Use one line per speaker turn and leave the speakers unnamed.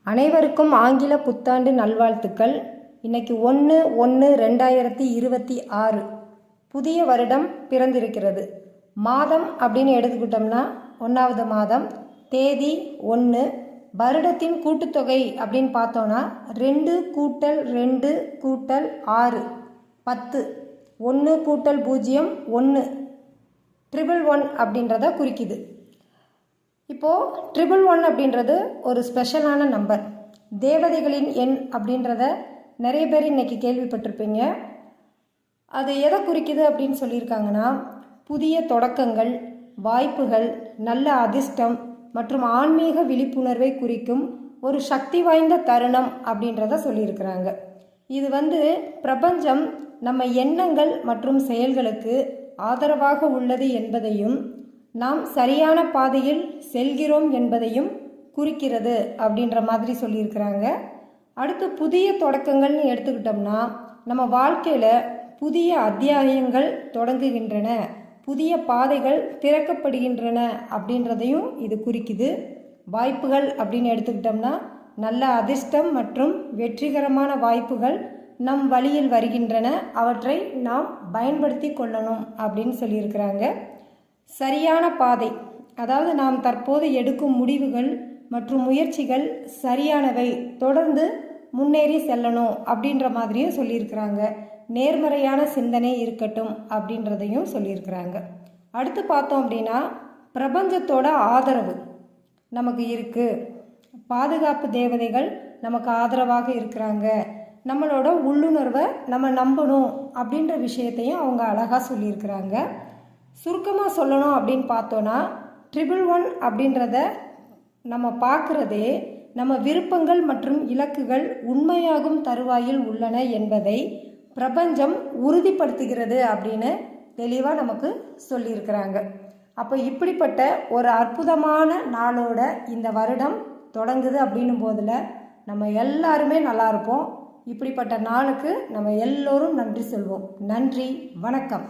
அனைவருக்கும் ஆங்கில புத்தாண்டு நல்வாழ்த்துக்கள். இன்னைக்கு 1/1/2026 புதிய வருடம் பிறந்திருக்கிறது. மாதம் அப்படின்னு எடுத்துக்கிட்டோம்னா 1வது மாதம், தேதி 1, வருடத்தின் கூட்டுத்தொகை அப்படின்னு பார்த்தோன்னா 2 கூட்டல் 2 கூட்டல் 6 10, 1 கூட்டல் 0 1, 111 அப்படின்றத குறிக்குது. இப்போது 111 அப்படின்றது ஒரு ஸ்பெஷலான நம்பர், தேவதைகளின் எண் அப்படின்றத நிறைய பேர் இன்றைக்கி கேள்விப்பட்டிருப்பீங்க. அது எதை குறிக்குது அப்படின்னு சொல்லியிருக்காங்கன்னா, புதிய தொடக்கங்கள், வாய்ப்புகள், நல்ல அதிர்ஷ்டம் மற்றும் ஆன்மீக விழிப்புணர்வை குறிக்கும் ஒரு சக்தி வாய்ந்த தருணம் அப்படின்றத சொல்லியிருக்கிறாங்க. இது பிரபஞ்சம் நம்ம எண்ணங்கள் மற்றும் செயல்களுக்கு ஆதரவாக உள்ளது என்பதையும், நாம் சரியான பாதையில் செல்கிறோம் என்பதையும் குறிக்கிறது அப்படின்ற மாதிரி சொல்லியிருக்கிறாங்க. அடுத்து புதிய தொடக்கங்கள்னு எடுத்துக்கிட்டோம்னா, நம்ம வாழ்க்கையில் புதிய அத்தியாயங்கள் தொடங்குகின்றன, புதிய பாதைகள் திறக்கப்படுகின்றன அப்படின்றதையும் இது குறிக்குது. வாய்ப்புகள் அப்படின்னு எடுத்துக்கிட்டோம்னா, நல்ல அதிர்ஷ்டம் மற்றும் வெற்றிகரமான வாய்ப்புகள் நம் வழியில் வருகின்றன, அவற்றை நாம் பயன்படுத்தி கொள்ளணும் அப்படின்னு சொல்லியிருக்கிறாங்க. சரியான பாதை, அதாவது நாம் தற்போது எடுக்கும் முடிவுகள் மற்றும் முயற்சிகள் சரியானவை, தொடர்ந்து முன்னேறி செல்லணும் அப்படின்ற மாதிரியும் சொல்லியிருக்கிறாங்க. நேர்மறையான சிந்தனை இருக்கட்டும் அப்படின்றதையும் சொல்லியிருக்கிறாங்க. அடுத்து பார்த்தோம் அப்படின்னா, பிரபஞ்சத்தோட ஆதரவு நமக்கு இருக்குது, பாதுகாப்பு தேவதைகள் நமக்கு ஆதரவாக இருக்கிறாங்க, நம்மளோட உள்ளுணர்வை நம்ம நம்பணும் அப்படின்ற விஷயத்தையும் அவங்க அழகாக சொல்லியிருக்கிறாங்க. சுருக்கமாக சொல்லணும் அப்படின்னு பார்த்தோன்னா, 111 அப்படின்றத நம்ம பார்க்குறதே நம்ம விருப்பங்கள் மற்றும் இலக்குகள் உண்மையாகும் தருவாயில் உள்ளன என்பதை பிரபஞ்சம் உறுதிப்படுத்துகிறது அப்படின்னு தெளிவாக நமக்கு சொல்லியிருக்கிறாங்க. அப்போ இப்படிப்பட்ட ஒரு அற்புதமான நாளோட இந்த வருடம் தொடங்குது அப்படின்னும் போதில் நம்ம எல்லாருமே நல்லா இருப்போம். இப்படிப்பட்ட நாளுக்கு நம்ம எல்லோரும் நன்றி சொல்வோம். நன்றி, வணக்கம்.